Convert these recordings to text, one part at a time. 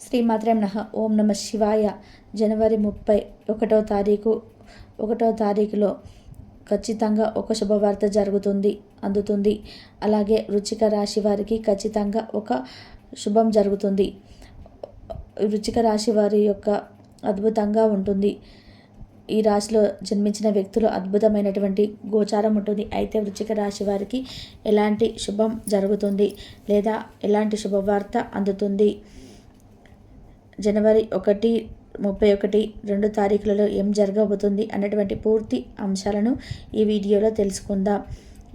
శ్రీమాత్రే నమః. ఓం నమ శివాయ. జనవరి 31 తారీఖులో ఖచ్చితంగా ఒక శుభవార్త అందుతుంది. అలాగే వృశ్చిక రాశి వారికి ఖచ్చితంగా ఒక శుభం జరుగుతుంది. వృశ్చిక రాశి వారి యొక్క అద్భుతంగా ఉంటుంది. ఈ రాశిలో జన్మించిన వ్యక్తులు అద్భుతమైనటువంటి గోచారం ఉంటుంది. అయితే వృశ్చిక రాశి వారికి ఎలాంటి శుభం జరుగుతుంది లేదా ఎలాంటి శుభవార్త అందుతుంది, జనవరి 1, 31, 2 తారీఖులలో ఏం జరగబోతుంది అన్నటువంటి పూర్తి అంశాలను ఈ వీడియోలో తెలుసుకుందాం.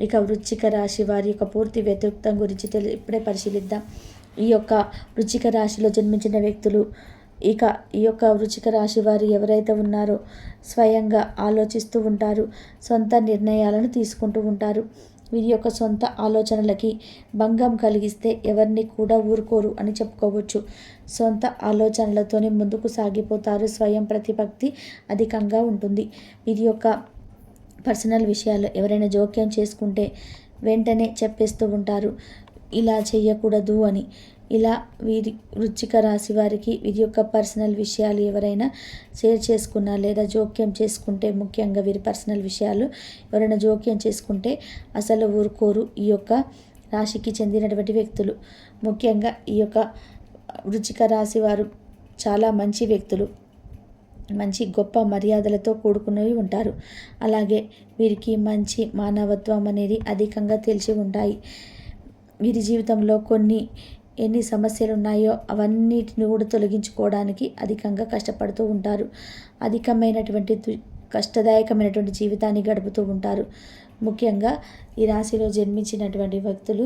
ఇక వృశ్చిక రాశి వారి యొక్క పూర్తి వ్యక్తిత్వం గురించి ఇప్పుడే పరిశీలిద్దాం. ఈ యొక్క వృశ్చిక రాశిలో జన్మించిన వ్యక్తులు, ఈ యొక్క వృశ్చిక రాశి వారు ఎవరైతే ఉన్నారో స్వయంగా ఆలోచిస్తూ ఉంటారు, సొంత నిర్ణయాలను తీసుకుంటూ ఉంటారు. వీరి యొక్క సొంత ఆలోచనలకి భంగం కలిగిస్తే ఎవరిని కూడా ఊరుకోరు అని చెప్పుకోవచ్చు. సొంత ఆలోచనలతోనే ముందుకు సాగిపోతారు. స్వయం ప్రతిపత్తి అధికంగా ఉంటుంది. వీరి యొక్క పర్సనల్ విషయాలు ఎవరైనా జోక్యం చేసుకుంటే వెంటనే చెప్పేస్తూ ఉంటారు, ఇలా చేయకూడదు అని. ఇలా వీరి వృశ్చిక రాశి వారికి వీరి యొక్క పర్సనల్ విషయాలు ఎవరైనా షేర్ చేసుకున్నా లేదా జోక్యం చేసుకుంటే, ముఖ్యంగా వీరి పర్సనల్ విషయాలు ఎవరైనా జోక్యం చేసుకుంటే అసలు ఊరుకోరు ఈ యొక్క రాశికి చెందినటువంటి వ్యక్తులు. ముఖ్యంగా ఈ యొక్క వృశ్చిక రాశి వారు చాలా మంచి వ్యక్తులు, మంచి గొప్ప మర్యాదలతో కూడుకున్నవి ఉంటారు. అలాగే వీరికి మంచి మానవత్వం అనేది అధికంగా తెలిసి ఉంటాయి. వీరి జీవితంలో ఎన్ని సమస్యలు ఉన్నాయో అవన్నిటిని కూడా తొలగించుకోవడానికి అధికంగా కష్టపడుతూ ఉంటారు. కష్టదాయకమైనటువంటి జీవితాన్ని గడుపుతూ ఉంటారు. ముఖ్యంగా ఈ రాశిలో జన్మించినటువంటి వ్యక్తులు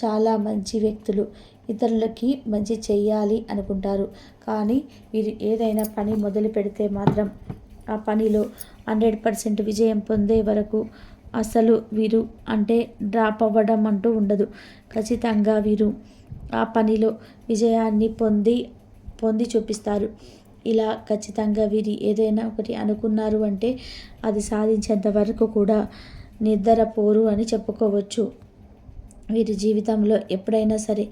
చాలా మంచి వ్యక్తులు. ఇతరులకి మంచి చెయ్యాలి అనుకుంటారు. కానీ వీరు ఏదైనా పని మొదలు పెడితే మాత్రం ఆ పనిలో 100% విజయం పొందే వరకు అసలు వీరు డ్రాప్ అవ్వడం అంటూ ఉండదు. ఖచ్చితంగా వీరు ఆ పనిలో విజయాన్ని పొంది చూపిస్తారు. ఇలా ఖచ్చితంగా వీరు ఏదైనా ఒకటి అనుకున్నారు అంటే అది సాధించేంత వరకు కూడా నిద్రపోరు అని చెప్పుకోవచ్చు. వీరి జీవితంలో ఎప్పుడైనా సరే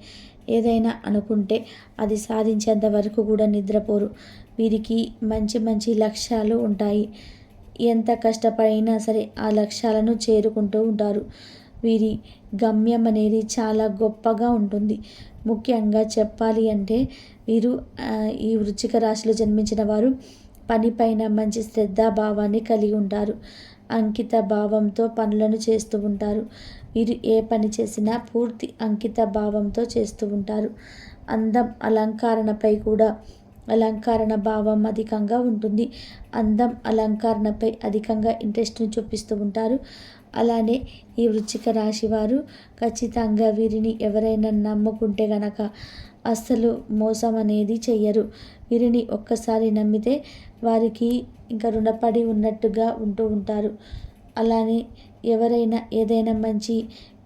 ఏదైనా అనుకుంటే అది సాధించేంత వరకు కూడా నిద్రపోరు. వీరికి మంచి మంచి లక్ష్యాలు ఉంటాయి. ఎంత కష్టపడినా సరే ఆ లక్ష్యాలను చేరుకుంటూ ఉంటారు. వీరి గమ్యం అనేది చాలా గొప్పగా ఉంటుంది. ముఖ్యంగా చెప్పాలి అంటే వీరు ఈ వృశ్చిక రాశిలో జన్మించిన వారు పనిపైన మంచి శ్రద్ధాభావాన్ని కలిగి ఉంటారు. అంకిత భావంతో పనులను చేస్తూ ఉంటారు. వీరు ఏ పని చేసినా పూర్తి అంకిత భావంతో చేస్తూ ఉంటారు. అందం అలంకరణపై కూడా అలంకరణ భావం అధికంగా ఉంటుంది. అందం అలంకరణపై అధికంగా ఇంట్రెస్ట్ని చూపిస్తూ ఉంటారు. అలానే ఈ వృశ్చిక రాశి వారు ఖచ్చితంగా వీరిని ఎవరైనా నమ్ముకుంటే గనక అస్సలు మోసం అనేది చెయ్యరు. వీరిని ఒక్కసారి నమ్మితే వారికి ఇంకా రుణపడి ఉన్నట్టుగా ఉంటూ ఉంటారు. అలానే ఎవరైనా ఏదైనా మంచి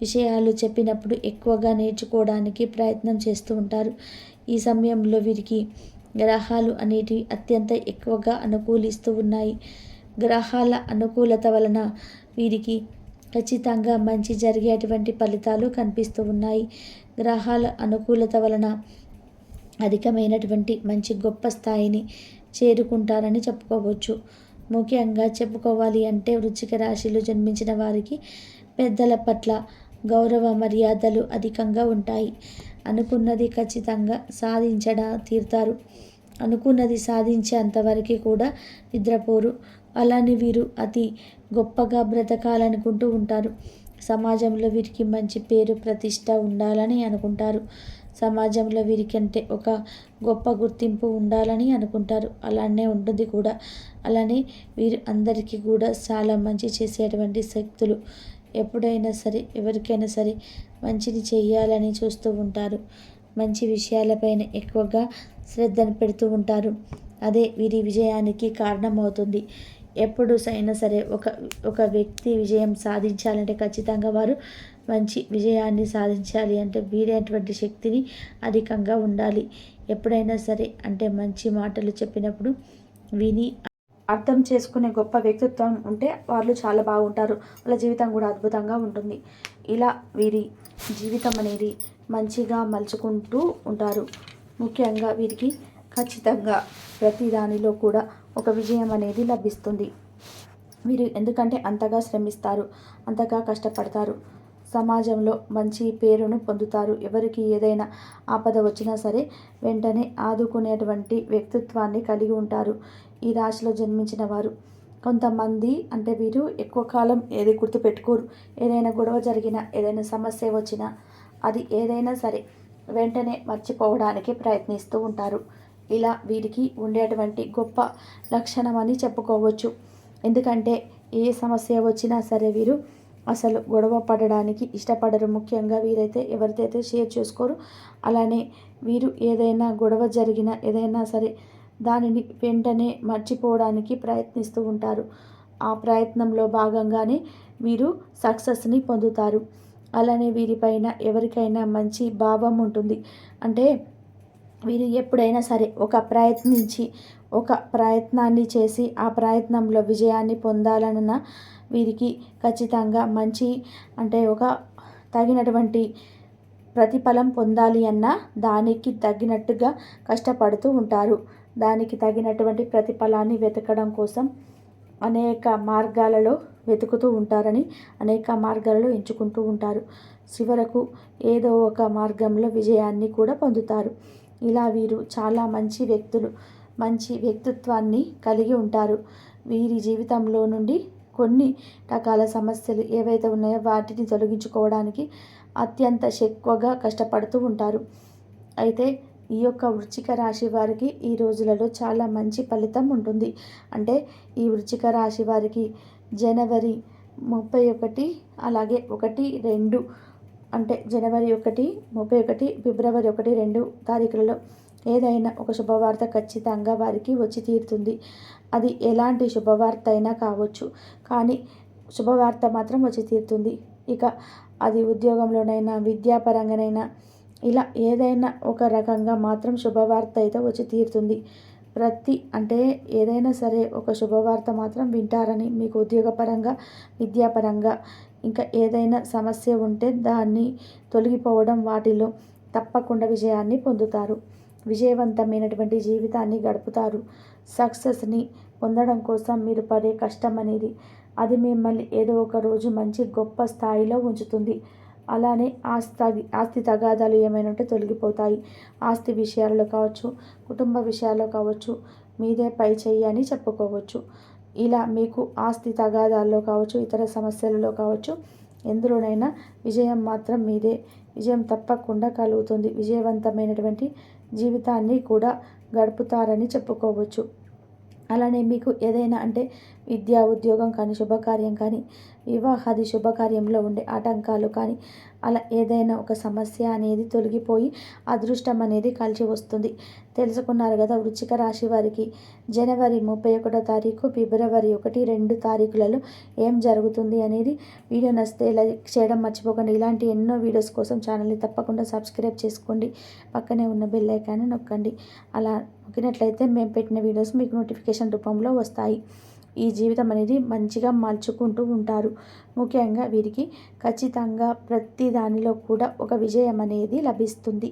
విషయాలు చెప్పినప్పుడు ఎక్కువగా నేర్చుకోవడానికి ప్రయత్నం చేస్తూ ఉంటారు. ఈ సమయంలో వీరికి గ్రహాలు అనేటివి అత్యంత ఎక్కువగా అనుకూలిస్తూ ఉన్నాయి. గ్రహాల అనుకూలత వలన వీరికి ఖచ్చితంగా మంచి జరిగేటువంటి ఫలితాలు కనిపిస్తూ ఉన్నాయి. గ్రహాల అనుకూలత వలన అధికమైనటువంటి మంచి గొప్ప స్థాయిని చేరుకుంటారని చెప్పుకోవచ్చు. ముఖ్యంగా చెప్పుకోవాలి అంటే వృశ్చిక రాశిలో జన్మించిన వారికి పెద్దల పట్ల గౌరవ మర్యాదలు అధికంగా ఉంటాయి. అనుకున్నది ఖచ్చితంగా తీరుతారు. అనుకున్నది సాధించేంతవరకు కూడా నిద్రపోరు. అలానే వీరు అతి గొప్పగా బ్రతకాలనుకుంటూ ఉంటారు. సమాజంలో వీరికి మంచి పేరు ప్రతిష్ట ఉండాలని అనుకుంటారు. సమాజంలో వీరికంటే ఒక గొప్ప గుర్తింపు ఉండాలని అనుకుంటారు. అలానే ఉంటుంది కూడా. అలానే వీరు అందరికీ కూడా చాలా మంచి చేసేటువంటి శక్తులు. ఎప్పుడైనా సరే ఎవరికైనా సరే మంచిని చేయాలని చూస్తూ ఉంటారు. మంచి విషయాలపైన ఎక్కువగా శ్రద్ధను పెడుతూ ఉంటారు. అదే వీరి విజయానికి కారణమవుతుంది. ఎప్పుడు అయినా సరే ఒక వ్యక్తి విజయం సాధించాలంటే ఖచ్చితంగా వారు మంచి విజయాన్ని సాధించాలి అంటే వీరైనటువంటి శక్తిని అధికంగా ఉండాలి. ఎప్పుడైనా సరే మంచి మాటలు చెప్పినప్పుడు విని అర్థం చేసుకునే గొప్ప వ్యక్తిత్వం ఉంటే వాళ్ళు చాలా బాగుంటారు. వాళ్ళ జీవితం కూడా అద్భుతంగా ఉంటుంది. ఇలా వీరి జీవితం అనేది మంచిగా మలుచుకుంటూ ఉంటారు. ముఖ్యంగా వీరికి ఖచ్చితంగా ప్రతి దానిలో కూడా ఒక విజయం అనేది లభిస్తుంది. వీరు ఎందుకంటే అంతగా శ్రమిస్తారు, అంతగా కష్టపడతారు. సమాజంలో మంచి పేరును పొందుతారు. ఎవరికి ఏదైనా ఆపద వచ్చినా సరే వెంటనే ఆదుకునేటువంటి వ్యక్తిత్వాన్ని కలిగి ఉంటారు ఈ రాశిలో జన్మించిన వారు. కొంతమంది అంటే వీరు ఎక్కువ కాలం ఏది గుర్తుపెట్టుకోరు. ఏదైనా గొడవ జరిగినా, ఏదైనా సమస్య వచ్చినా, అది ఏదైనా సరే వెంటనే మర్చిపోవడానికి ప్రయత్నిస్తూ ఉంటారు. ఇలా వీరికి ఉండేటువంటి గొప్ప లక్షణం అని చెప్పుకోవచ్చు. ఎందుకంటే ఏ సమస్య వచ్చినా సరే వీరు అసలు గొడవ పడడానికి ఇష్టపడరు. ముఖ్యంగా వీరైతే ఎవరితో షేర్ చేసుకోరు. అలానే వీరు ఏదైనా గొడవ జరిగినా ఏదైనా సరే దానిని వెంటనే మర్చిపోవడానికి ప్రయత్నిస్తూ ఉంటారు. ఆ ప్రయత్నంలో భాగంగానే వీరు సక్సెస్ని పొందుతారు. అలానే వీరిపైన ఎవరికైనా మంచి భావం ఉంటుంది. అంటే వీరు ఎప్పుడైనా సరే ఒక ప్రయత్నాన్ని చేసి ఆ ప్రయత్నంలో విజయాన్ని పొందాలన్న వీరికి ఖచ్చితంగా మంచి అంటే ఒక తగినటువంటి ప్రతిఫలం పొందాలి అన్న దానికి తగినట్టుగా కష్టపడుతూ ఉంటారు. దానికి తగినటువంటి ప్రతిఫలాన్ని వెతకడం కోసం అనేక మార్గాలలో వెతుకుతూ ఉంటారని అనేక మార్గాలలో ఎంచుకుంటూ ఉంటారు. చివరకు ఏదో ఒక మార్గంలో విజయాన్ని కూడా పొందుతారు. ఇలా వీరు చాలా మంచి వ్యక్తులు, మంచి వ్యక్తిత్వాన్ని కలిగి ఉంటారు. వీరి జీవితంలో నుండి కొన్ని రకాల సమస్యలు ఏవైతే ఉన్నాయో వాటిని తొలగించుకోవడానికి అత్యంత ఎక్కువగా కష్టపడుతూ ఉంటారు. అయితే ఈ యొక్క వృశ్చిక రాశి వారికి ఈ రోజులలో చాలా మంచి ఫలితం ఉంటుంది. అంటే ఈ వృశ్చిక రాశి వారికి జనవరి 31 అలాగే 1, 2 అంటే జనవరి 1, 31, ఫిబ్రవరి 1, 2 తారీఖులలో ఏదైనా ఒక శుభవార్త ఖచ్చితంగా వారికి వచ్చి తీరుతుంది. అది ఎలాంటి శుభవార్త అయినా కావచ్చు, కానీ శుభవార్త మాత్రం వచ్చి తీరుతుంది. ఇక అది ఉద్యోగంలోనైనా విద్యాపరంగానైనా ఇలా ఏదైనా ఒక రకంగా మాత్రం శుభవార్త అయితే వచ్చి తీరుతుంది. అంటే ఏదైనా సరే ఒక శుభవార్త మాత్రం వింటారని, మీకు ఉద్యోగపరంగా విద్యాపరంగా ఇంకా ఏదైనా సమస్య ఉంటే దాన్ని తొలగిపోవడం వాటిలో తప్పకుండా విజయాన్ని పొందుతారు. విజయవంతమైనటువంటి జీవితాన్ని గడుపుతారు. సక్సెస్ని పొందడం కోసం మీరు పడే కష్టం అనేది అది మిమ్మల్ని ఏదో ఒక రోజు మంచి గొప్ప స్థాయిలో ఉంచుతుంది. అలానే ఆస్తి తగాదాలు ఏమైనా ఉంటే తొలగిపోతాయి. ఆస్తి విషయాల్లో కావచ్చు, కుటుంబ విషయాల్లో కావచ్చు, మీదే పై చెయ్యి అని చెప్పుకోవచ్చు. ఇలా మీకు ఆస్తి తగాదాల్లో కావచ్చు, ఇతర సమస్యలలో కావచ్చు, ఎందులోనైనా విజయం మాత్రం మీదే. విజయం తప్పకుండా కలుగుతుంది. విజయవంతమైనటువంటి జీవితాన్ని కూడా గడుపుతారని చెప్పుకోవచ్చు. అలానే మీకు ఏదైనా అంటే విద్యా, ఉద్యోగం కానీ, శుభకార్యం కానీ, వివాహాది శుభకార్యంలో ఉండే ఆటంకాలు కానీ, అలా ఏదైనా ఒక సమస్య అనేది తొలగిపోయి అదృష్టం అనేది కలిసి వస్తుంది. తెలుసుకున్నారు కదా వృశ్చిక రాశి వారికి జనవరి 31 తారీఖు, ఫిబ్రవరి 1, 2 తారీఖులలో ఏం జరుగుతుంది అనేది. వీడియో నచ్చితే లైక్ చేయడం మర్చిపోకండి. ఇలాంటి ఎన్నో వీడియోస్ కోసం ఛానల్ని తప్పకుండా సబ్స్క్రైబ్ చేసుకోండి. పక్కనే ఉన్న బెల్ ఐకాన్ని నొక్కండి. అలా నొక్కినట్లయితే మేము పెట్టిన వీడియోస్ మీకు నోటిఫికేషన్ రూపంలో వస్తాయి. ఈ జీవితం అనేది మంచిగా మలుచుకుంటూ ఉంటారు. ముఖ్యంగా వీరికి ఖచ్చితంగా ప్రతి దానిలో కూడా ఒక విజయం అనేది లభిస్తుంది.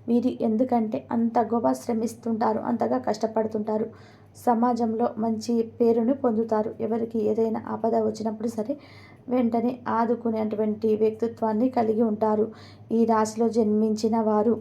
వీరు ఎందుకంటే అంత గొప్ప శ్రమిస్తుంటారు, అంతగా కష్టపడుతుంటారు. సమాజంలో మంచి పేరును పొందుతారు. ఎవరికి ఏదైనా ఆపద వచ్చినప్పుడు సరే వెంటనే ఆదుకునేటువంటి వ్యక్తిత్వాన్ని కలిగి ఉంటారు ఈ రాశిలో జన్మించిన వారు.